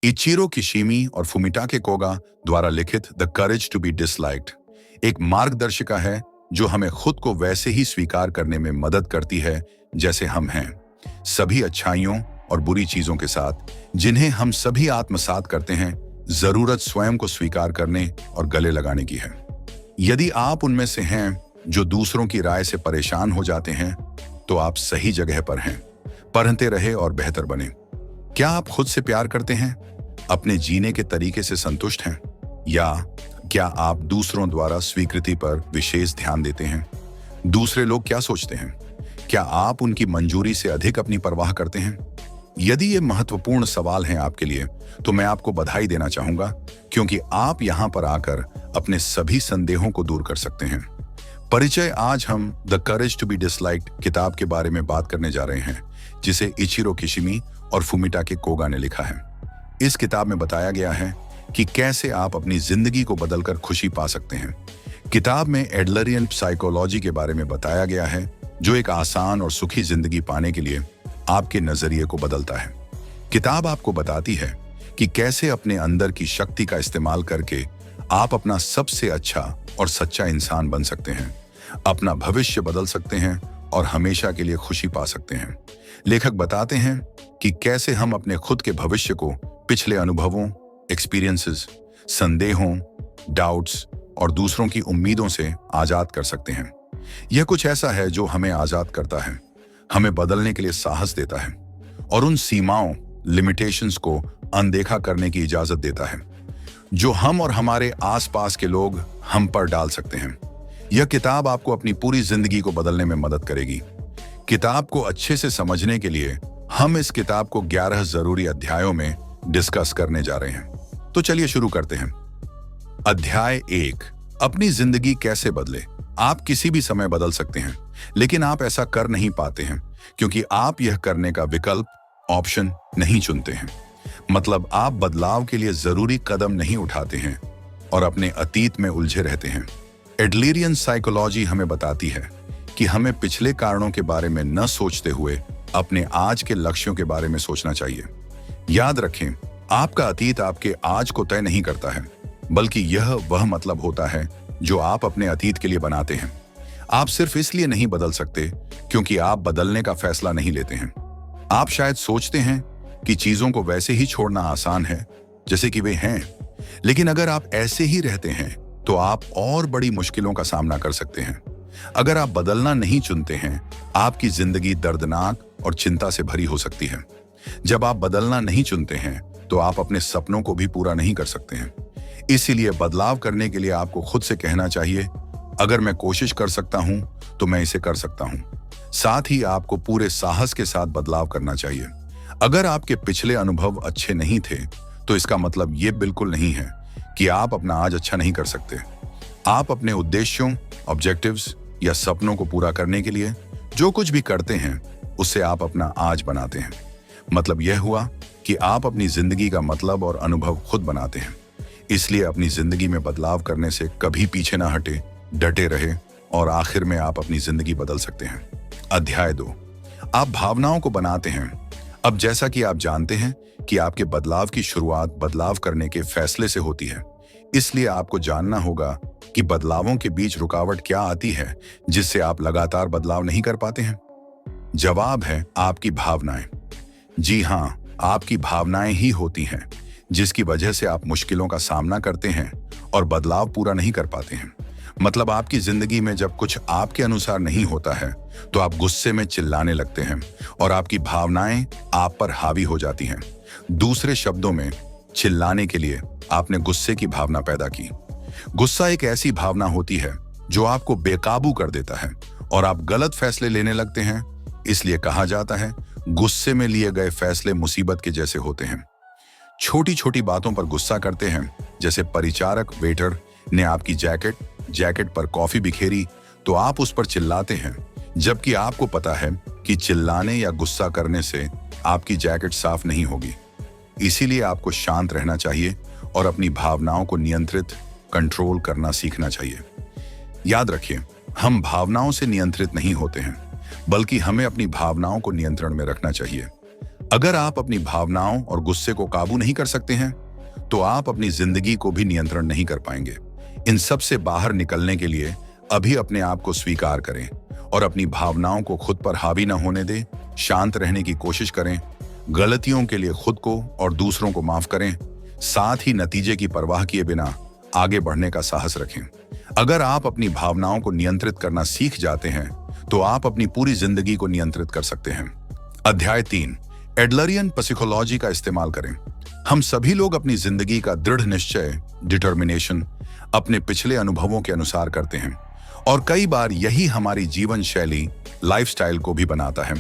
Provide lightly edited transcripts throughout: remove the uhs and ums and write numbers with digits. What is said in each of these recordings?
Ichiro किशिमी और फुमिटाके Koga द्वारा लिखित the courage to be disliked एक मार्गदर्शिका है जो हमें खुद को वैसे ही स्वीकार करने में मदद करती है जैसे हम हैं, सभी अच्छाइयों और बुरी चीजों के साथ जिन्हें हम सभी आत्मसात करते हैं। जरूरत स्वयं को स्वीकार करने और गले लगाने की है। यदि आप उनमें से हैं जो दूसरों की राय से परेशान हो जाते हैं, तो आप सही जगह पर हैं। पढ़ते रहे और बेहतर बने। क्या आप खुद से प्यार करते हैं? अपने जीने के तरीके से संतुष्ट हैं? या क्या आप दूसरों द्वारा स्वीकृति पर विशेष ध्यान देते हैं? दूसरे लोग क्या सोचते हैं? क्या आप उनकी मंजूरी से अधिक अपनी परवाह करते हैं? यदि ये महत्वपूर्ण सवाल हैं आपके लिए, तो मैं आपको बधाई देना चाहूंगा, क्योंकि आप यहां पर आकर अपने सभी संदेहों को दूर कर सकते हैं। परिचय। आज हम the courage to be disliked किताब के बारे में बात करने जा रहे हैं, जिसे इचिरो किशिमी और फुमिटाके कोगा ने लिखा है। इस किताब में बताया गया है कि कैसे आप अपनी जिंदगी को बदलकर खुशी पा सकते हैं। किताब में एडलरियन साइकोलॉजी के बारे में बताया गया है, जो एक आसान और सुखी जिंदगी पाने के लिए आपके नजरिए को बदलता है। किताब आपको बताती है कि कैसे अपने अंदर की शक्ति का इस्तेमाल करके आप अपना सबसे अच्छा और सच्चा इंसान बन सकते हैं, अपना भविष्य बदल सकते हैं और हमेशा के लिए खुशी पा सकते हैं। लेखक बताते हैं कि कैसे हम अपने खुद के भविष्य को पिछले अनुभवों, एक्सपीरियंसेस, संदेहों, डाउट्स और दूसरों की उम्मीदों से आजाद कर सकते हैं। यह कुछ ऐसा है जो हमें आजाद करता है, हमें बदलने के लिए साहस देता है और उन सीमाओं, लिमिटेशंस को अनदेखा करने की इजाजत देता है जो हम और हमारे आसपास के लोग हम पर डाल सकते हैं। यह किताब आपको अपनी पूरी जिंदगी को बदलने में मदद करेगी। किताब को अच्छे से समझने के लिए हम इस किताब को 11 जरूरी अध्यायों में डिस्कस करने जा रहे हैं। तो चलिए शुरू करते हैं। अध्याय 1, अपनी जिंदगी कैसे बदले। आप किसी भी समय बदल सकते हैं, लेकिन आप ऐसा कर नहीं पाते हैं क्योंकि आप यह करने का विकल्प, ऑप्शन नहीं चुनते हैं। मतलब आप बदलाव के लिए जरूरी कदम नहीं उठाते हैं और अपने अतीत में उलझे रहते हैं। एडलरियन साइकोलॉजी हमें बताती है कि हमें पिछले कारणों के बारे में न सोचते हुए अपने आज के लक्ष्यों के बारे में सोचना चाहिए। याद रखें, आपका अतीत आपके आज को तय नहीं करता है, बल्कि यह वह मतलब होता है जो आप अपने अतीत के लिए बनाते हैं। आप सिर्फ इसलिए नहीं बदल सकते क्योंकि आप बदलने का फैसला नहीं लेते हैं। आप शायद सोचते हैं कि चीजों को वैसे ही छोड़ना आसान है जैसे कि वे हैं, लेकिन अगर आप ऐसे ही रहते हैं तो आप और बड़ी मुश्किलों का सामना कर सकते हैं। अगर आप बदलना नहीं चुनते हैं, आपकी जिंदगी दर्दनाक और चिंता से भरी हो सकती है। जब आप बदलना नहीं चुनते हैं, तो आप अपने सपनों को भी पूरा नहीं कर सकते हैं। इसीलिए बदलाव करने के लिए आपको खुद से कहना चाहिए, अगर मैं कोशिश कर सकता हूं तो मैं इसे कर सकता हूं। साथ ही आपको पूरे साहस के साथ बदलाव करना चाहिए। अगर आपके पिछले अनुभव अच्छे नहीं थे, तो इसका मतलब ये बिल्कुल नहीं है कि आप अपना आज अच्छा नहीं कर सकते। आप अपने उद्देश्यों, ऑब्जेक्टिव्स या सपनों को पूरा करने के लिए जो कुछ भी करते हैं, उससे आप अपना आज बनाते हैं। मतलब यह हुआ कि आप अपनी जिंदगी का मतलब और अनुभव खुद बनाते हैं। इसलिए अपनी जिंदगी में बदलाव करने से कभी पीछे ना हटे, डटे रहे और आखिर में आप अपनी जिंदगी बदल सकते हैं। अध्याय 2, आप भावनाओं को बनाते हैं। अब जैसा कि आप जानते हैं कि आपके बदलाव की शुरुआत बदलाव करने के फैसले से होती है, इसलिए आपको जानना होगा कि बदलावों के बीच रुकावट क्या आती है जिससे आप लगातार बदलाव नहीं कर पाते हैं। जवाब है आपकी भावनाएं। जी हाँ, आपकी भावनाएं ही होती हैं जिसकी वजह से आप मुश्किलों का सामना करते हैं और बदलाव पूरा नहीं कर पाते हैं। मतलब आपकी जिंदगी में जब कुछ आपके अनुसार नहीं होता है, तो आप गुस्से में चिल्लाने लगते हैं और आपकी भावनाएं आप पर हावी हो जाती हैं। दूसरे शब्दों में, चिल्लाने के लिए आपने गुस्से की भावना पैदा की। गुस्सा एक ऐसी भावना होती है जो आपको बेकाबू कर देता है और आप गलत फैसले लेने लगते हैं। इसलिए कहा जाता है, गुस्से में लिए गए फैसले मुसीबत के जैसे होते हैं। छोटी छोटी बातों पर गुस्सा करते हैं, जैसे परिचारक वेटर ने आपकी जैकेट पर कॉफी बिखेरी तो आप उस पर चिल्लाते हैं, जबकि आपको पता है कि चिल्लाने या गुस्सा करने से आपकी जैकेट साफ नहीं होगी। इसीलिए आपको शांत रहना चाहिए और अपनी भावनाओं को नियंत्रित, कंट्रोल करना सीखना चाहिए। याद रखिए, हम भावनाओं से नियंत्रित नहीं होते हैं, बल्कि हमें अपनी भावनाओं को नियंत्रण में रखना चाहिए। अगर आप अपनी भावनाओं और गुस्से को काबू नहीं कर सकते हैं, तो आप अपनी जिंदगी को भी नियंत्रण नहीं कर पाएंगे। इन सब से बाहर निकलने के लिए अभी अपने आप को स्वीकार करें और अपनी भावनाओं को खुद पर हावी न होने दें। शांत रहने की कोशिश करें, गलतियों के लिए खुद को और दूसरों को माफ करें, साथ ही नतीजे की परवाह किए बिना आगे बढ़ने का साहस रखें। अगर आप अपनी भावनाओं को नियंत्रित करना सीख जाते हैं, तो आप अपनी पूरी जिंदगी को नियंत्रित कर सकते हैं। अध्याय 3, एडलरियन साइकोलॉजी का इस्तेमाल करें। हम सभी लोग अपनी जिंदगी का दृढ़ निश्चय, डिटर्मिनेशन, अपने पिछले अनुभवों के अनुसार करते हैं, और कई बार यही हमारी जीवन शैली, लाइफस्टाइल को भी बनाता है,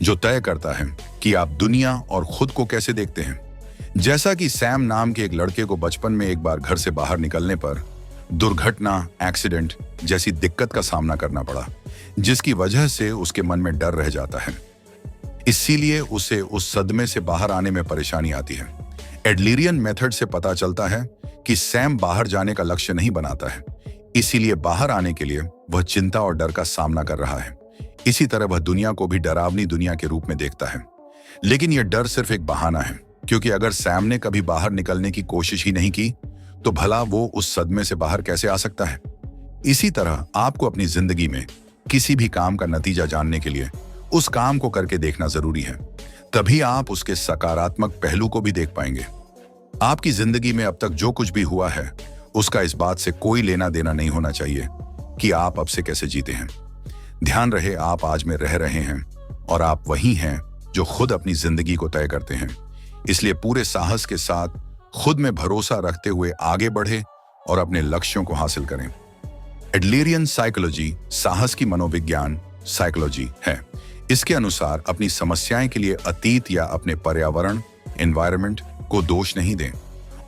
जो तय करता है कि आप दुनिया और खुद को कैसे देखते हैं। जैसा कि सैम नाम के एक लड़के को बचपन में एक बार घर से बाहर निकलने पर दुर्घटना, एक्सीडेंट जैसी दिक्कत का सामना करना पड़ा, जिसकी वजह से उसके मन में डर रह जाता है। इसीलिए उसे उस सदमे से बाहर आने में परेशानी आती है। एडलरियन मेथड से पता चलता है कि सैम बाहर जाने का लक्ष्य नहीं बनाता है, इसीलिए बाहर आने के लिए वह चिंता और डर का सामना कर रहा है। इसी तरह वह दुनिया को भी डरावनी दुनिया के रूप में देखता है। लेकिन यह डर सिर्फ एक बहाना है, क्योंकि अगर सैम ने कभी बाहर निकलने की कोशिश ही नहीं की, तो भला वो उस सदमे से बाहर कैसे आ सकता है। इसी तरह आपको अपनी जिंदगी में किसी भी काम का नतीजा जानने के लिए उस काम को करके देखना जरूरी है। तभी आप उसके सकारात्मक पहलू को भी देख पाएंगे। आपकी जिंदगी में अब तक जो कुछ भी हुआ है, उसका इस बात से कोई लेना देना नहीं होना चाहिए कि आप अब से कैसे जीते हैं। ध्यान रहे, आप आज में रह रहे हैं और आप वही हैं जो खुद अपनी जिंदगी को तय करते हैं। इसलिए पूरे साहस के साथ खुद में भरोसा रखते हुए आगे बढ़े और अपने लक्ष्यों को हासिल करें। एडलरियन साइकोलॉजी साहस की मनोविज्ञान साइकोलॉजी है। इसके अनुसार अपनी समस्याएं के लिए अतीत या अपने पर्यावरण, एनवायरनमेंट को दोष नहीं दें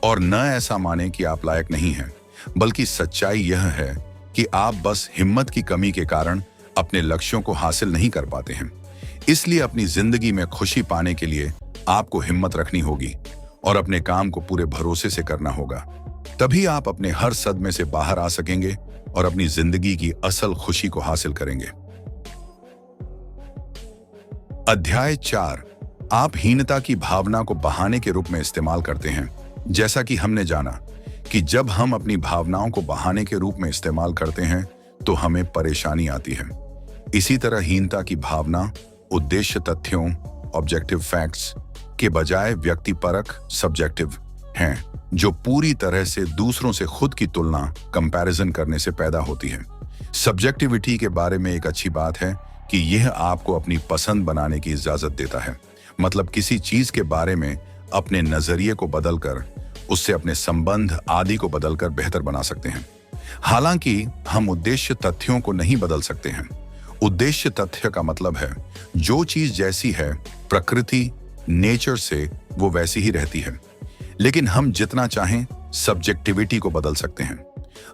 और न ऐसा माने कि आप लायक नहीं हैं, बल्कि सच्चाई यह है कि आप बस हिम्मत की कमी के कारण अपने लक्ष्यों को हासिल नहीं कर पाते हैं। इसलिए अपनी जिंदगी में खुशी पाने के लिए आपको हिम्मत रखनी होगी और अपने काम को पूरे भरोसे से करना होगा। तभी आप अपने हर सदमे से बाहर आ सकेंगे और अपनी जिंदगी की असल खुशी को हासिल करेंगे। अध्याय 4, आप हीनता की भावना को बहाने के रूप में इस्तेमाल करते हैं। जैसा कि हमने जाना कि जब हम अपनी भावनाओं को बहाने के रूप में इस्तेमाल करते हैं, तो हमें परेशानी आती है। इसी तरह हीनता की भावना उद्देश्य तथ्यों, ऑब्जेक्टिव फैक्ट्स के बजाय व्यक्तिपरक, सब्जेक्टिव हैं, जो पूरी तरह से दूसरों से खुद की तुलना, कंपैरिजन करने से पैदा होती है। सब्जेक्टिविटी के बारे में एक अच्छी बात है कि यह आपको अपनी पसंद बनाने की इजाजत देता है। मतलब किसी चीज के बारे में अपने नजरिए को बदलकर, उससे अपने संबंध आदि को बदलकर बेहतर बना सकते हैं। हालांकि हम उद्देश्य तथ्यों को नहीं बदल सकते हैं। उद्देश्य तथ्य का मतलब है जो चीज जैसी है प्रकृति, नेचर से, वो वैसी ही रहती है। लेकिन हम जितना चाहें सब्जेक्टिविटी को बदल सकते हैं।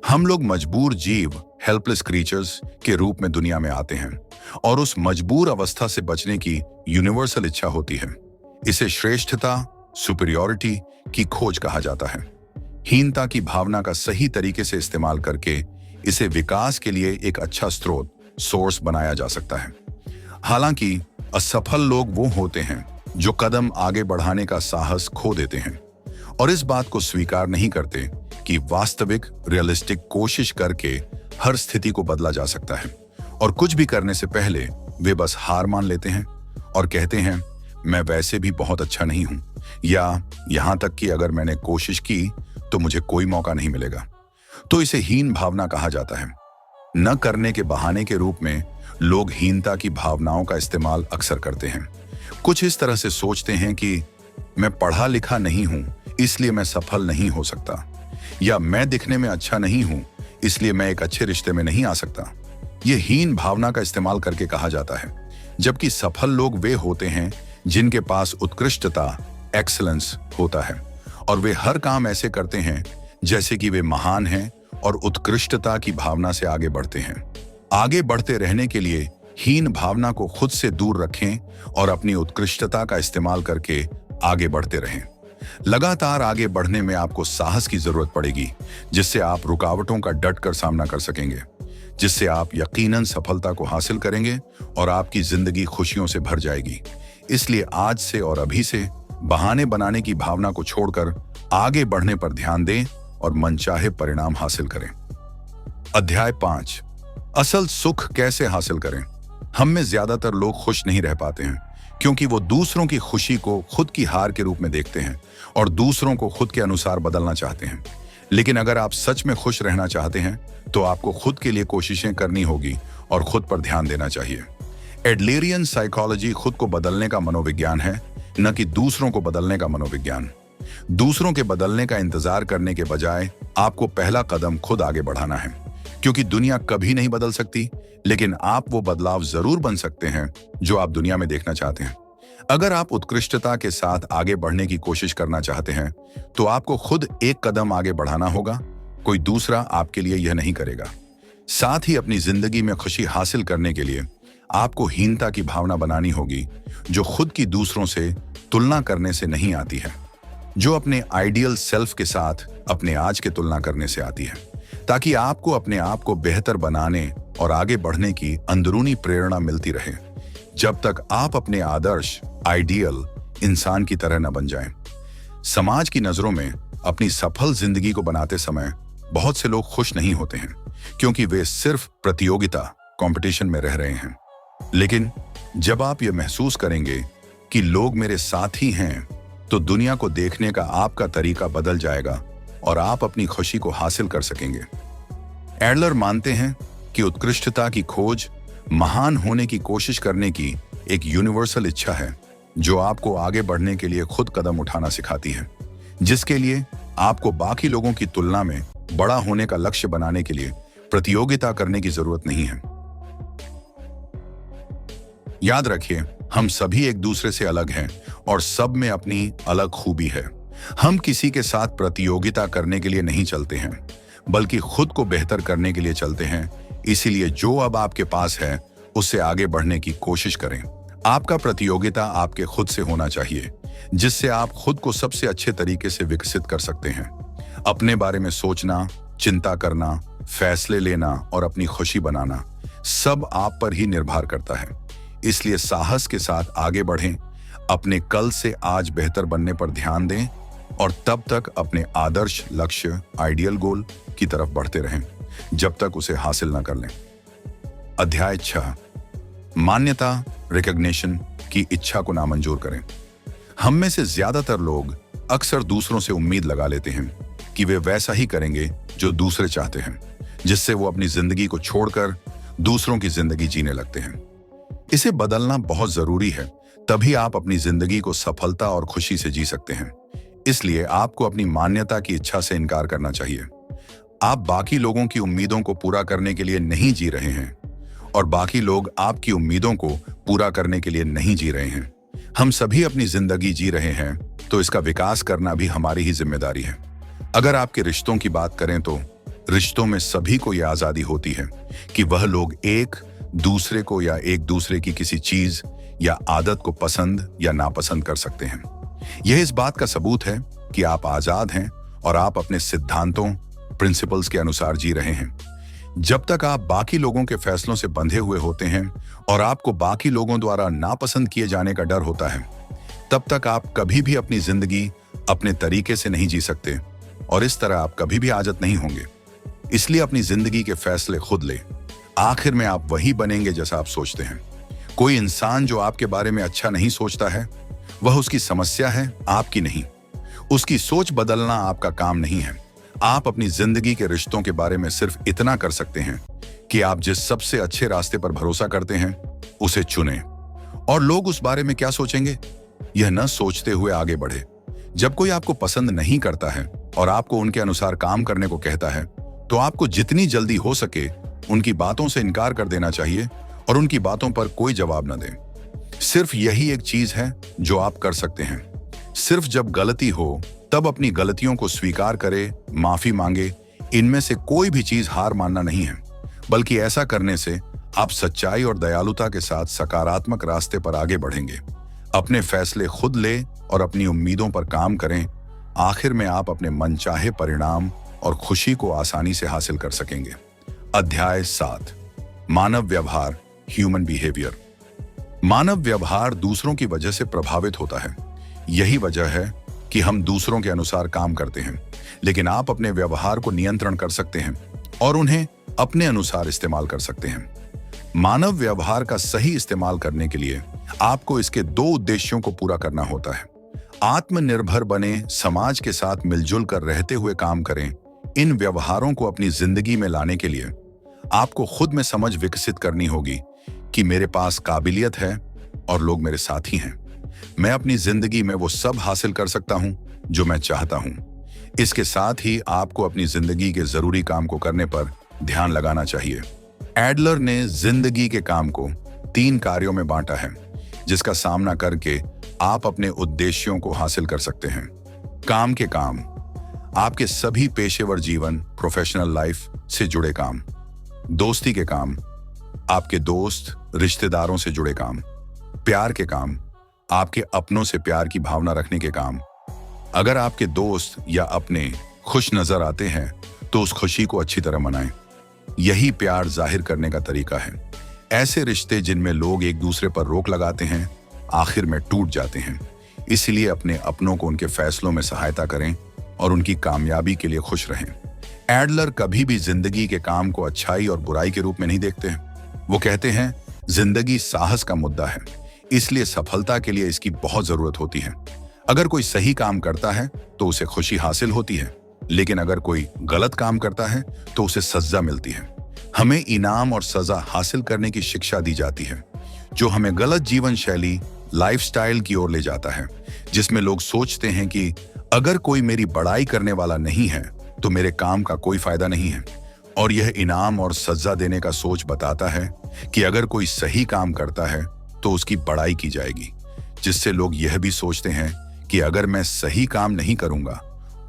हम लोग मजबूर जीव, हेल्पलेस क्रीचर्स के रूप में दुनिया में आते हैं और उस मजबूर अवस्था से बचने की यूनिवर्सल इच्छा होती है। इसे श्रेष्ठता, सुपीरियॉरिटी की खोज कहा जाता है। हीनता की भावना का सही तरीके से इस्तेमाल करके इसे विकास के लिए एक अच्छा स्रोत, सोर्स बनाया जा सकता है। हालांकि असफल लोग वो होते हैं जो कदम आगे बढ़ाने का साहस खो देते हैं और इस बात को स्वीकार नहीं करते कि वास्तविक, रियलिस्टिक कोशिश करके हर स्थिति को बदला जा सकता है। और कुछ भी करने से पहले वे बस हार मान लेते हैं और कहते हैं, मैं वैसे भी बहुत अच्छा नहीं हूं, या यहां तक कि अगर मैंने कोशिश की तो मुझे कोई मौका नहीं मिलेगा। तो इसे हीन भावना कहा जाता है। न करने के बहाने के रूप में लोग हीनता की भावनाओं का इस्तेमाल अक्सर करते हैं। कुछ इस तरह से सोचते हैं कि मैं पढ़ा लिखा नहीं हूं, इसलिए मैं सफल नहीं हो सकता, या मैं दिखने में अच्छा नहीं हूं, इसलिए मैं एक अच्छे रिश्ते में नहीं आ सकता। यह हीन भावना का इस्तेमाल करके कहा जाता है। जबकि सफल लोग वे होते हैं जिनके पास उत्कृष्टता, एक्सीलेंस होता है और वे हर काम ऐसे करते हैं जैसे कि वे महान हैं और उत्कृष्टता की भावना से आगे बढ़ते हैं। आगे बढ़ते रहने के लिए हीन भावना को खुद से दूर रखें और अपनी उत्कृष्टता का इस्तेमाल करके आगे बढ़ते रहें। लगातार आगे बढ़ने में आपको साहस की जरूरत पड़ेगी, जिससे आप रुकावटों का डटकर सामना कर सकेंगे, जिससे आप यकीनन सफलता को हासिल करेंगे और आपकी जिंदगी खुशियों से भर जाएगी। इसलिए आज से और अभी से बहाने बनाने की भावना को छोड़कर आगे बढ़ने पर ध्यान दें और मनचाहे परिणाम हासिल करें। अध्याय 5, असल सुख कैसे हासिल करें। हम में ज्यादातर लोग खुश नहीं रह पाते हैं क्योंकि वो दूसरों की खुशी को खुद की हार के रूप में देखते हैं और दूसरों को खुद के अनुसार बदलना चाहते हैं। लेकिन अगर आप सच में खुश रहना चाहते हैं तो आपको खुद के लिए कोशिशें करनी होगी और खुद पर ध्यान देना चाहिए। एडलेरियन साइकोलॉजी खुद को बदलने का मनोविज्ञान है, न कि दूसरों को बदलने का मनोविज्ञान। दूसरों के बदलने का इंतजार करने के बजाय आपको पहला कदम खुद आगे बढ़ाना है, क्योंकि दुनिया कभी नहीं बदल सकती, लेकिन आप वो बदलाव जरूर बन सकते हैं जो आप दुनिया में देखना चाहते हैं। अगर आप उत्कृष्टता के साथ आगे बढ़ने की कोशिश करना चाहते हैं तो आपको खुद एक कदम आगे बढ़ाना होगा, कोई दूसरा आपके लिए यह नहीं करेगा। साथ ही अपनी जिंदगी में खुशी हासिल करने के लिए आपको हीनता की भावना बनानी होगी, जो खुद की दूसरों से तुलना करने से नहीं आती है, जो अपने आइडियल सेल्फ के साथ अपने आज के तुलना करने से आती है, ताकि आपको अपने आप को बेहतर बनाने और आगे बढ़ने की अंदरूनी प्रेरणा मिलती रहे, जब तक आप अपने आदर्श आइडियल इंसान की तरह न बन जाएं। समाज की नजरों में अपनी सफल जिंदगी को बनाते समय बहुत से लोग खुश नहीं होते हैं, क्योंकि वे सिर्फ प्रतियोगिता कंपटीशन में रह रहे हैं। लेकिन जब आप ये महसूस करेंगे कि लोग मेरे साथ ही हैं, तो दुनिया को देखने का आपका तरीका बदल जाएगा और आप अपनी खुशी को हासिल कर सकेंगे। एडलर मानते हैं कि उत्कृष्टता की खोज महान होने की कोशिश करने की एक यूनिवर्सल इच्छा है, जो आपको आगे बढ़ने के लिए खुद कदम उठाना सिखाती है, जिसके लिए आपको बाकी लोगों की तुलना में बड़ा होने का लक्ष्य बनाने के लिए प्रतियोगिता करने की जरूरत नहीं है। याद रखिए, हम सभी एक दूसरे से अलग हैं और सब में अपनी अलग खूबी है। हम किसी के साथ प्रतियोगिता करने के लिए नहीं चलते हैं, बल्कि खुद को बेहतर करने के लिए चलते हैं। इसीलिए जो अब आपके पास है उससे आगे बढ़ने की कोशिश करें। आपका प्रतियोगिता आपके खुद से होना चाहिए, जिससे आप खुद को सबसे अच्छे तरीके से विकसित कर सकते हैं। अपने बारे में सोचना, चिंता करना, फैसले लेना और अपनी खुशी बनाना सब आप पर ही निर्भर करता है। इसलिए साहस के साथ आगे बढ़ें, अपने कल से आज बेहतर बनने पर ध्यान दें और तब तक अपने आदर्श लक्ष्य आइडियल गोल की तरफ बढ़ते रहें जब तक उसे हासिल न कर लें। अध्याय 6, मान्यता रिकॉग्निशन की इच्छा को नामंजूर करें। हम में से ज्यादातर लोग अक्सर दूसरों से उम्मीद लगा लेते हैं कि वे वैसा ही करेंगे जो दूसरे चाहते हैं, जिससे वो अपनी जिंदगी को छोड़कर दूसरों की जिंदगी जीने लगते हैं। इसे बदलना बहुत जरूरी है, तभी आप अपनी जिंदगी को सफलता और खुशी से जी सकते हैं। इसलिए आपको अपनी मान्यता की इच्छा से इनकार करना चाहिए। आप बाकी लोगों की उम्मीदों को पूरा करने के लिए नहीं जी रहे हैं और बाकी लोग आपकी उम्मीदों को पूरा करने के लिए नहीं जी रहे हैं। हम सभी अपनी जिंदगी जी रहे हैं, तो इसका विकास करना भी हमारी ही जिम्मेदारी है। अगर आपके रिश्तों की बात करें तो रिश्तों में सभी को यह आजादी होती है कि वह लोग एक दूसरे को या एक दूसरे की किसी चीज या आदत को पसंद या नापसंद कर सकते हैं। यह इस बात का सबूत है कि आप आजाद हैं और आप अपने सिद्धांतों प्रिंसिपल्स के अनुसार जी रहे हैं। जब तक आप बाकी लोगों के फैसलों से बंधे हुए होते हैं और आपको बाकी लोगों द्वारा नापसंद किए जाने का डर होता है, तब तक आप कभी भी अपनी जिंदगी अपने तरीके से नहीं जी सकते और इस तरह आप कभी भी आजाद नहीं होंगे। इसलिए अपनी जिंदगी के फैसले खुद लें। आखिर में आप वही बनेंगे जैसा आप सोचते हैं। कोई इंसान जो आपके बारे में अच्छा नहीं सोचता है, वह उसकी समस्या है, आपकी नहीं। उसकी सोच बदलना आपका काम नहीं है। आप अपनी जिंदगी के रिश्तों के बारे में सिर्फ इतना कर सकते हैं कि आप जिस सबसे अच्छे रास्ते पर भरोसा करते हैं उसे चुनें, और लोग उस बारे में क्या सोचेंगे यह न सोचते हुए आगे बढ़े। जब कोई आपको पसंद नहीं करता है और आपको उनके अनुसार काम करने को कहता है, तो आपको जितनी जल्दी हो सके उनकी बातों से इनकार कर देना चाहिए और उनकी बातों पर कोई जवाब न दें। सिर्फ यही एक चीज है जो आप कर सकते हैं। सिर्फ जब गलती हो तब अपनी गलतियों को स्वीकार करे, माफी मांगे। इनमें से कोई भी चीज हार मानना नहीं है, बल्कि ऐसा करने से आप सच्चाई और दयालुता के साथ सकारात्मक रास्ते पर आगे बढ़ेंगे। अपने फैसले खुद ले और अपनी उम्मीदों पर काम करें। आखिर में आप अपने मनचाहे परिणाम और खुशी को आसानी से हासिल कर सकेंगे। अध्याय 7, मानव व्यवहार ह्यूमन बिहेवियर। मानव व्यवहार दूसरों की वजह से प्रभावित होता है। यही वजह है कि हम दूसरों के अनुसार काम करते हैं, लेकिन आप अपने व्यवहार को नियंत्रण कर सकते हैं और उन्हें अपने अनुसार इस्तेमाल कर सकते हैं। मानव व्यवहार का सही इस्तेमाल करने के लिए आपको इसके दो उद्देश्यों को पूरा करना होता है। आत्मनिर्भर बने, समाज के साथ मिलजुल कर रहते हुए काम करें। इन व्यवहारों को अपनी जिंदगी में लाने के लिए आपको खुद में समझ विकसित करनी होगी कि मेरे पास काबिलियत है और लोग मेरे साथी हैं। मैं अपनी जिंदगी में वो सब हासिल कर सकता हूं जो मैं चाहता हूं। इसके साथ ही आपको अपनी जिंदगी के जरूरी काम को करने पर ध्यान लगाना चाहिए। एडलर ने जिंदगी के काम को 3 कार्यों में बांटा है, जिसका सामना करके आप अपने उद्देश्यों को हासिल कर सकते हैं। काम के काम, आपके सभी पेशेवर जीवन, प्रोफेशनल लाइफ से जुड़े काम। दोस्ती के काम, आपके दोस्त, रिश्तेदारों से जुड़े काम। प्यार के काम, आपके अपनों से प्यार की भावना रखने के काम। अगर आपके दोस्त या अपने खुश नजर आते हैं तो उस खुशी को अच्छी तरह मनाएं। यही प्यार जाहिर करने का तरीका है। ऐसे रिश्ते जिनमें लोग एक दूसरे पर रोक लगाते हैं आखिर में टूट जाते हैं। इसलिए अपने अपनों को उनके फैसलों में सहायता करें और उनकी कामयाबी के लिए खुश रहें। एडलर कभी भी जिंदगी के काम को अच्छाई और बुराई के रूप में नहीं देखते हैं। वो कहते हैं जिंदगी साहस का मुद्दा है, इसलिए सफलता के लिए इसकी बहुत जरूरत होती है। अगर कोई सही काम करता है तो उसे खुशी हासिल होती है, लेकिन अगर कोई गलत काम करता है तो उसे सजा मिलती है। हमें इनाम और सजा हासिल करने की शिक्षा दी जाती है, जो हमें गलत जीवन शैली, लाइफस्टाइल की ओर ले जाता है, जिसमें लोग सोचते हैं कि अगर कोई मेरी बड़ाई करने वाला नहीं है तो मेरे काम का कोई फायदा नहीं है। और यह इनाम और सजा देने का सोच बताता है कि अगर कोई सही काम करता है तो उसकी बड़ाई की जाएगी, जिससे लोग यह भी सोचते हैं कि अगर मैं सही काम नहीं करूंगा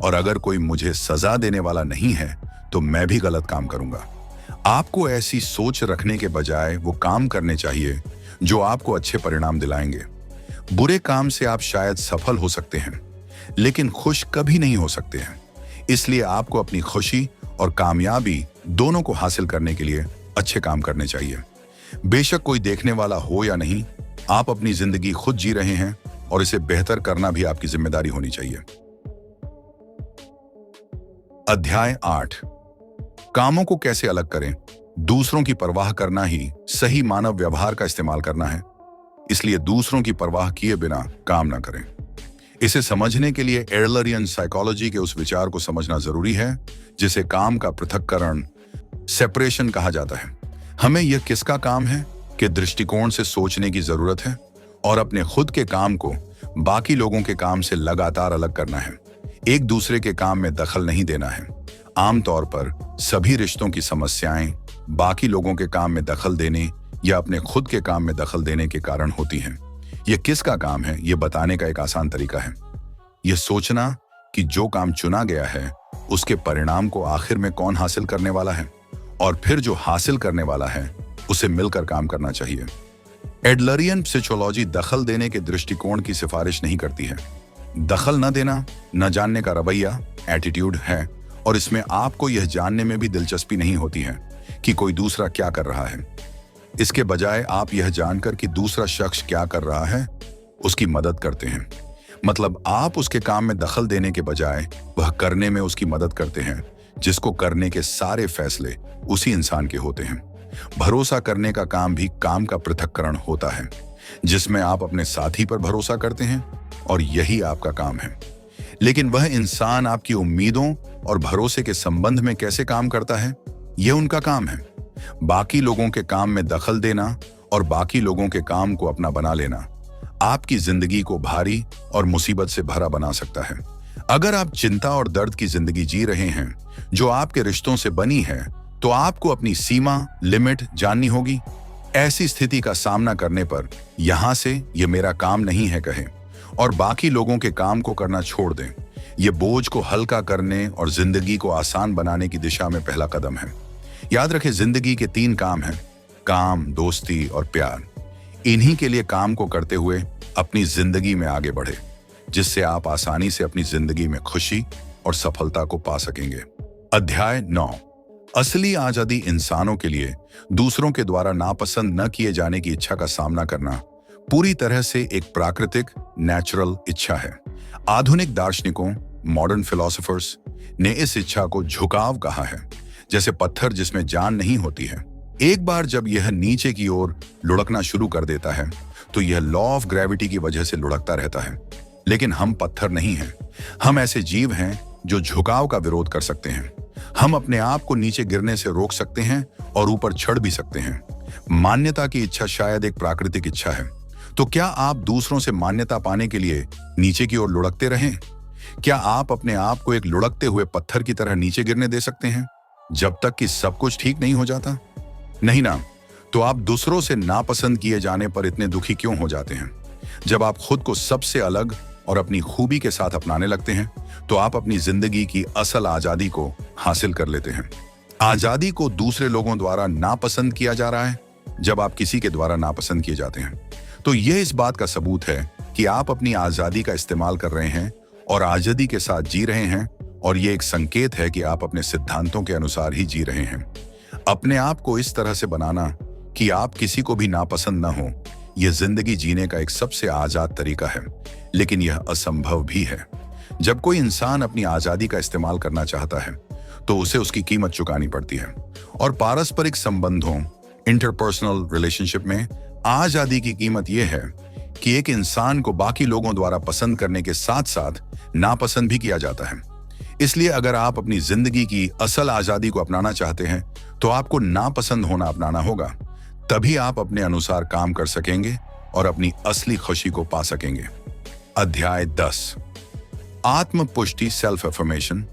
और अगर कोई मुझे सजा देने वाला नहीं है तो मैं भी गलत काम करूंगा। आपको ऐसी सोच रखने के बजाय वो काम करने चाहिए जो आपको अच्छे परिणाम दिलाएंगे। बुरे काम से आप शायद सफल हो सकते हैं, लेकिन खुश कभी नहीं हो सकते हैं। इसलिए आपको अपनी खुशी और कामयाबी दोनों को हासिल करने के लिए अच्छे काम करने चाहिए। बेशक कोई देखने वाला हो या नहीं, आप अपनी जिंदगी खुद जी रहे हैं और इसे बेहतर करना भी आपकी जिम्मेदारी होनी चाहिए। अध्याय 8, कामों को कैसे अलग करें। दूसरों की परवाह करना ही सही मानव व्यवहार का इस्तेमाल करना है, इसलिए दूसरों की परवाह किए बिना काम ना करें। इसे समझने के लिए एडलरियन साइकोलॉजी के उस विचार को समझना जरूरी है जिसे काम का पृथक्करण, सेपरेशन कहा जाता है। हमें यह किसका काम है के दृष्टिकोण से सोचने की जरूरत है और अपने खुद के काम को बाकी लोगों के काम से लगातार अलग करना है। एक दूसरे के काम में दखल नहीं देना है। आमतौर पर सभी रिश्तों की समस्याएं बाकी लोगों के काम में दखल देने या अपने खुद के काम में दखल देने के कारण होती हैं। यह किसका काम है यह बताने का एक आसान तरीका है यह सोचना कि जो काम चुना गया है उसके परिणाम को आखिर में कौन हासिल करने वाला है, और फिर जो हासिल करने वाला है उसे मिलकर काम करना चाहिए। एडलरियन सोशियोलॉजी दखल देने के दृष्टिकोण की सिफारिश नहीं करती है। दखल न देना न जानने का रवैया, एटीट्यूड है, और इसमें आपको यह जानने में भी दिलचस्पी नहीं होती है कि कोई दूसरा क्या कर रहा है। इसके बजाय आप यह जानकर कि दूसरा शख्स क्या कर रहा है उसकी मदद करते हैं। मतलब आप उसके काम में दखल देने के बजाय वह करने में उसकी मदद करते हैं जिसको करने के सारे फैसले उसी इंसान के होते हैं। भरोसा करने का काम भी काम का पृथक्करण होता है, जिसमें आप अपने साथी पर भरोसा करते हैं और यही आपका काम है। लेकिन वह इंसान आपकी उम्मीदों और भरोसे के संबंध में कैसे काम करता है यह उनका काम है। बाकी लोगों के काम में दखल देना और बाकी लोगों के काम को अपना बना लेना आपकी जिंदगी को भारी और मुसीबत से भरा बना सकता है। अगर आप चिंता और दर्द की जिंदगी जी रहे हैं जो आपके रिश्तों से बनी है तो आपको अपनी सीमा, लिमिट जाननी होगी। ऐसी स्थिति का सामना करने पर यहां से ये मेरा काम नहीं है कहें और बाकी लोगों के काम को करना छोड़ दें। ये बोझ को हल्का करने और जिंदगी को आसान बनाने की दिशा में पहला कदम है। याद रखें, जिंदगी के 3 काम हैं, काम, दोस्ती और प्यार। इन्हीं के लिए काम को करते हुए अपनी जिंदगी में आगे बढ़े, जिससे आप आसानी से अपनी जिंदगी में खुशी और सफलता को पा सकेंगे। अध्याय 9, असली आजादी इंसानों के लिए दूसरों के द्वारा नापसंद न किए जाने की इच्छा का सामना करना पूरी तरह से एक प्राकृतिक नेचुरल इच्छा है। आधुनिक दार्शनिकों, मॉडर्न फिलोसोफर्स ने इस इच्छा को झुकाव कहा है, जैसे पत्थर जिसमें जान नहीं होती है। एक बार जब यह नीचे की ओर लुढ़कना शुरू कर देता है तो यह लॉ ऑफ ग्रेविटी की वजह से लुढ़कता रहता है। लेकिन हम पत्थर नहीं हैं। हम ऐसे जीव हैं जो झुकाव का विरोध कर सकते हैं। हम अपने आप को नीचे गिरने से रोक सकते हैं और ऊपर चढ़ भी सकते हैं। मान्यता की इच्छा शायद एक प्राकृतिक इच्छा है। तो क्या आप दूसरों से मान्यता पाने के लिए नीचे की ओर लुढ़कते रहें? क्या आप अपने आप को एक लुढ़कते हुए पत्थर की तरह नीचे गिरने दे सकते हैं जब तक कि सब कुछ ठीक नहीं हो जाता? नहीं ना। तो आप दूसरों से नापसंद किए जाने पर इतने दुखी क्यों हो जाते हैं? जब आप खुद को सबसे अलग और अपनी खूबी के साथ अपनाने लगते हैं तो आप अपनी जिंदगी की असल आजादी को हासिल कर लेते हैं। आजादी को दूसरे लोगों द्वारा नापसंद किया जा रहा है। जब आप किसी के द्वारा नापसंद किए जाते हैं तो यह इस बात का सबूत है कि आप अपनी आजादी का इस्तेमाल कर रहे हैं और आजादी के साथ जी रहे हैं, और यह एक संकेत है कि आप अपने सिद्धांतों के अनुसार ही जी रहे हैं। अपने आप को इस तरह से बनाना कि आप किसी को भी नापसंद न हो, यह जिंदगी जीने का एक सबसे आजाद तरीका है, लेकिन यह असंभव भी है। जब कोई इंसान अपनी आजादी का इस्तेमाल करना चाहता है तो उसे उसकी कीमत चुकानी पड़ती है। और पारस्परिक संबंधों, इंटरपर्सनल रिलेशनशिप में आजादी की कीमत यह है कि एक इंसान को बाकी लोगों द्वारा पसंद करने के साथ साथ नापसंद भी किया जाता है। इसलिए अगर आप अपनी जिंदगी की असल आजादी को अपनाना चाहते हैं तो आपको नापसंद होना अपनाना होगा। तभी आप अपने अनुसार काम कर सकेंगे और अपनी असली खुशी को पा सकेंगे। अध्याय 10, आत्म पुष्टि, सेल्फ अफर्मेशन।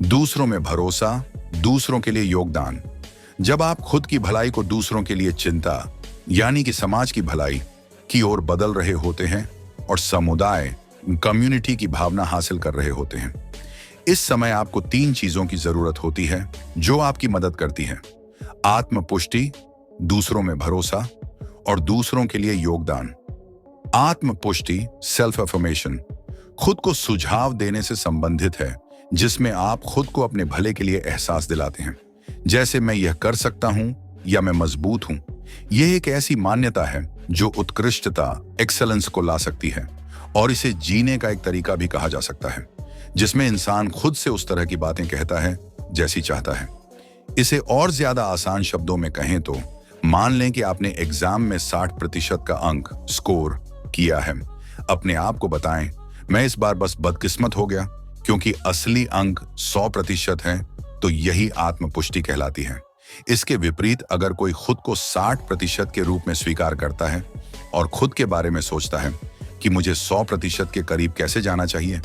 दूसरों में भरोसा, दूसरों के लिए योगदान। जब आप खुद की भलाई को दूसरों के लिए चिंता यानी कि समाज की भलाई की ओर बदल रहे होते हैं और समुदाय, कम्युनिटी की भावना हासिल कर रहे होते हैं, इस समय आपको 3 चीजों की जरूरत होती है जो आपकी मदद करती हैं: आत्म पुष्टि, दूसरों में भरोसा और दूसरों के लिए योगदान। आत्म पुष्टि, सेल्फ अफर्मेशन, खुद को सुझाव देने से संबंधित है, जिसमें आप खुद को अपने भले के लिए एहसास दिलाते हैं, जैसे मैं यह कर सकता हूं या मैं मजबूत हूं। यह एक ऐसी मान्यता है जो उत्कृष्टता, एक्सेलेंस को ला सकती है, और इसे जीने का एक तरीका भी कहा जा सकता है, जिसमें इंसान खुद से उस तरह की बातें कहता है जैसी चाहता है। इसे और ज्यादा आसान शब्दों में कहें तो मान लें कि आपने एग्जाम में 60% का अंक स्कोर किया है। अपने आप को बताएं, मैं इस बार बस बदकिस्मत हो गया, क्योंकि असली अंक 100% है। तो यही आत्मपुष्टि कहलाती है। इसके विपरीत अगर कोई खुद को 60% के रूप में स्वीकार करता है और खुद के बारे में सोचता है कि मुझे 100% के करीब कैसे जाना चाहिए,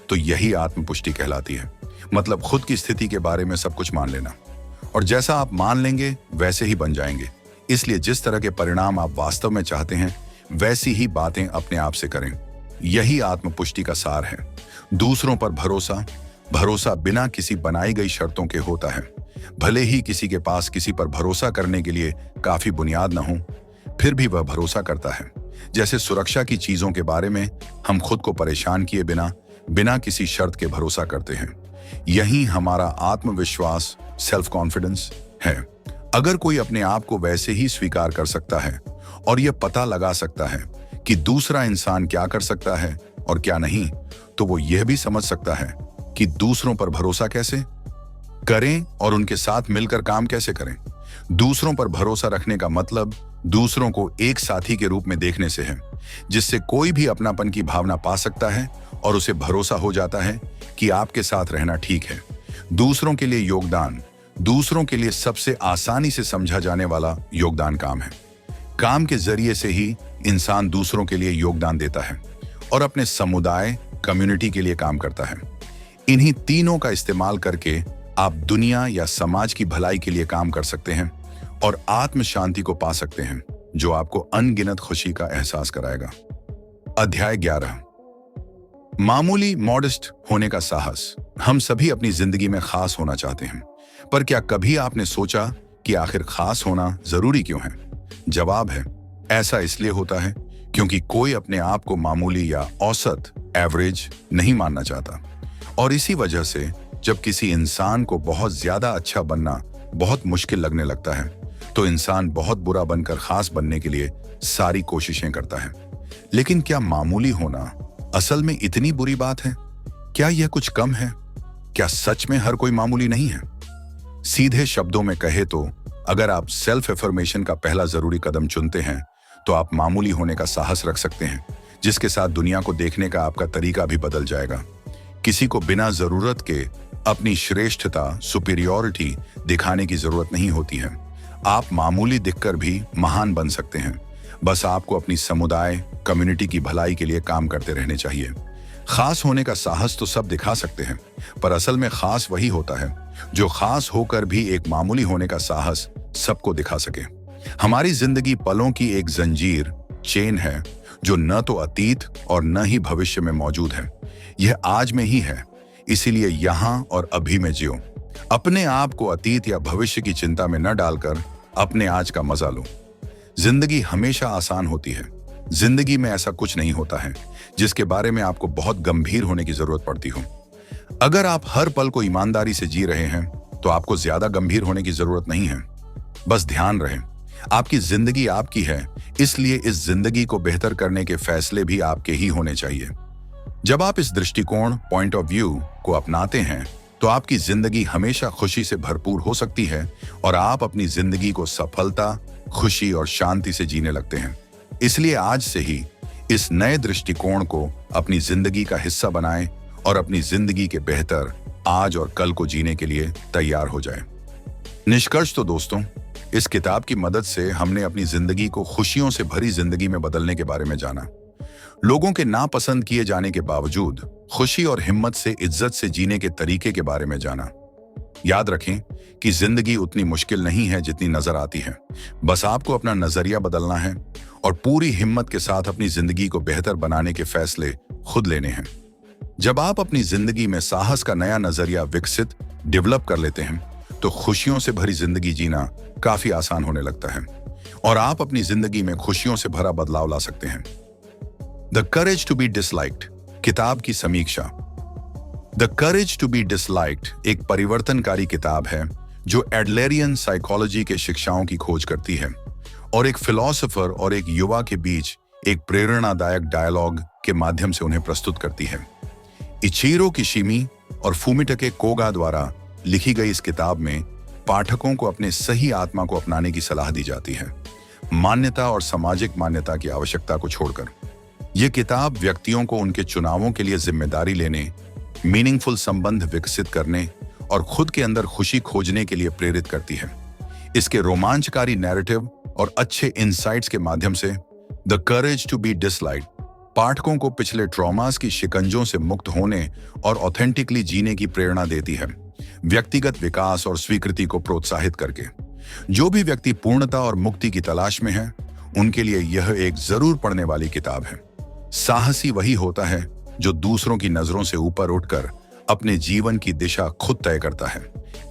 तो यही आत्मपुष्टि कहलाती है। मतलब खुद की स्थिति के बारे में सब कुछ मान लेना, और जैसा आप मान लेंगे वैसे ही बन जाएंगे। इसलिए जिस तरह के परिणाम आप वास्तव में चाहते हैं वैसी ही बातें अपने आप से करें। यही आत्मपुष्टि का सार है। दूसरों पर भरोसा। भरोसा बिना किसी बनाई गई शर्तों के होता है। भले ही किसी के पास किसी पर भरोसा करने के लिए काफी बुनियाद न हो, फिर भी वह भरोसा करता है। जैसे सुरक्षा की चीजों के बारे में हम खुद को परेशान किए बिना किसी शर्त के भरोसा करते हैं। यही हमारा आत्मविश्वास, सेल्फ कॉन्फिडेंस है। अगर कोई अपने आप को वैसे ही स्वीकार कर सकता है और यह पता लगा सकता है कि दूसरा इंसान क्या कर सकता है और क्या नहीं, तो वो यह भी समझ सकता है कि दूसरों पर भरोसा कैसे करें और उनके साथ मिलकर काम कैसे करें। दूसरों पर भरोसा रखने का मतलब दूसरों को एक साथी के रूप में देखने से है, जिससे कोई भी अपनापन की भावना पा सकता है और उसे भरोसा हो जाता है कि आपके साथ रहना ठीक है। दूसरों के लिए योगदान। दूसरों के लिए सबसे आसानी से समझा जाने वाला योगदान काम है। काम के जरिए से ही इंसान दूसरों के लिए योगदान देता है और अपने समुदाय, कम्युनिटी के लिए काम करता है। इन्हीं तीनों का इस्तेमाल करके आप दुनिया या समाज की भलाई के लिए काम कर सकते हैं और आत्म शांति को पा सकते हैं, जो आपको अनगिनत खुशी का एहसास कराएगा। अध्याय 11, मामूली, मॉडेस्ट होने का साहस। हम सभी अपनी जिंदगी में खास होना चाहते हैं, पर क्या कभी आपने सोचा कि आखिर खास होना जरूरी क्यों है? जवाब है, ऐसा इसलिए होता है क्योंकि कोई अपने आप को मामूली या औसत, एवरेज नहीं मानना चाहता। और इसी वजह से जब किसी इंसान को बहुत ज्यादा अच्छा बनना बहुत मुश्किल लगने लगता है, तो इंसान बहुत बुरा बनकर खास बनने के लिए सारी कोशिशें करता है। लेकिन क्या मामूली होना असल में इतनी बुरी बात है? क्या यह कुछ कम है? क्या सच में हर कोई मामूली नहीं है? सीधे शब्दों में कहे तो अगर आप सेल्फ एफर्मेशन का पहला जरूरी कदम चुनते हैं तो आप मामूली होने का साहस रख सकते हैं, जिसके साथ दुनिया को देखने का आपका तरीका भी बदल जाएगा। किसी को बिना जरूरत के अपनी श्रेष्ठता, सुपीरियॉरिटी दिखाने की जरूरत नहीं होती है। आप मामूली दिखकर भी महान बन सकते हैं। बस आपको अपनी समुदाय, कम्युनिटी की भलाई के लिए काम करते रहने चाहिए। खास होने का साहस तो सब दिखा सकते हैं, पर असल में खास वही होता है जो खास होकर भी एक मामूली होने का साहस सबको दिखा सके। हमारी जिंदगी पलों की एक जंजीर, चेन है जो न तो अतीत और न ही भविष्य में मौजूद है। यह आज में ही है, इसीलिए यहाँ और अभी में जियो। अपने आप को अतीत या भविष्य की चिंता में न डालकर अपने आज का मजा लो। जिंदगी हमेशा आसान होती है। जिंदगी में ऐसा कुछ नहीं होता है जिसके बारे में आपको बहुत गंभीर होने की जरूरत पड़ती हो। अगर आप हर पल को ईमानदारी से जी रहे हैं तो आपको ज्यादा गंभीर होने की जरूरत नहीं है। बस ध्यान रहे, आपकी जिंदगी आपकी है, इसलिए इस जिंदगी को बेहतर करने के फैसले भी आपके ही होने चाहिए। जब आप इस दृष्टिकोण, पॉइंट ऑफ व्यू को अपनाते हैं तो आपकी जिंदगी हमेशा खुशी से भरपूर हो सकती है और आप अपनी जिंदगी को सफलता, खुशी और शांति से जीने लगते हैं। इसलिए आज से ही इस नए दृष्टिकोण को अपनी जिंदगी का हिस्सा बनाएं और अपनी जिंदगी के बेहतर आज और कल को जीने के लिए तैयार हो जाएं। निष्कर्ष तो दोस्तों, इस किताब की मदद से हमने अपनी जिंदगी को खुशियों से भरी जिंदगी में बदलने के बारे में जाना। लोगों के नापसंद किए जाने के बावजूद खुशी और हिम्मत से, इज्जत से जीने के तरीके के बारे में जाना। याद रखें कि जिंदगी उतनी मुश्किल नहीं है जितनी नजर आती है। बस आपको अपना नजरिया बदलना है और पूरी हिम्मत के साथ अपनी जिंदगी को बेहतर बनाने के फैसले खुद लेने हैं। जब आप अपनी जिंदगी में साहस का नया नजरिया विकसित, डेवलप कर लेते हैं तो खुशियों से भरी जिंदगी जीना काफी आसान होने लगता है और आप अपनी जिंदगी में खुशियों से भरा बदलाव ला सकते हैं। The courage to be disliked किताब की समीक्षा। The courage to be disliked एक परिवर्तनकारी किताब है जो एडलेरियन साइकोलॉजी के शिक्षाओं की खोज करती है और एक फिलोसोफर और एक युवा के बीच एक प्रेरणादायक डायलॉग के माध्यम से उन्हें प्रस्तुत करती है। इचिरो किशिमी और फुमिटके कोगा द्वारा लिखी गई इस किताब में पाठकों को अपने सही आत्मा को अपनाने की सलाह दी जाती है, मान्यता और सामाजिक मान्यता की आवश्यकता को छोड़कर। यह किताब व्यक्तियों को उनके चुनावों के लिए जिम्मेदारी लेने, मीनिंगफुल संबंध विकसित करने और खुद के अंदर खुशी खोजने के लिए प्रेरित करती है। इसके रोमांचकारी नैरेटिव और अच्छे इंसाइट्स के माध्यम से the courage to be disliked पाठकों को पिछले ट्रॉमास की शिकंजों से मुक्त होने और ऑथेंटिकली जीने की प्रेरणा देती है, व्यक्तिगत विकास और स्वीकृति को प्रोत्साहित करके। जो भी व्यक्ति पूर्णता और मुक्ति की तलाश में है, उनके लिए यह एक जरूर पढ़ने वाली किताब है। साहसी वही होता है जो दूसरों की नजरों से ऊपर उठकर अपने जीवन की दिशा खुद तय करता है।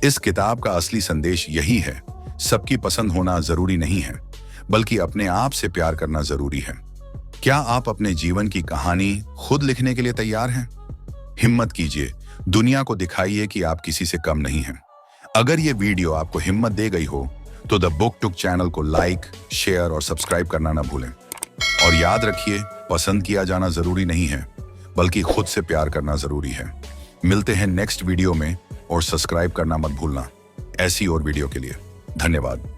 इस किताब का असली संदेश यही है, सबकी पसंद होना जरूरी नहीं है, बल्कि अपने आप से प्यार करना जरूरी है। क्या आप अपने जीवन की कहानी खुद लिखने के लिए तैयार हैं? हिम्मत कीजिए, दुनिया को दिखाइए कि आप किसी से कम नहीं हैं। अगर ये वीडियो आपको हिम्मत दे गई हो तो द बुक टुक चैनल को लाइक, शेयर और सब्सक्राइब करना ना भूलें। और याद रखिए, पसंद किया जाना जरूरी नहीं है, बल्कि खुद से प्यार करना जरूरी है। मिलते हैं नेक्स्ट वीडियो में और सब्सक्राइब करना मत भूलना ऐसी और वीडियो के लिए। धन्यवाद।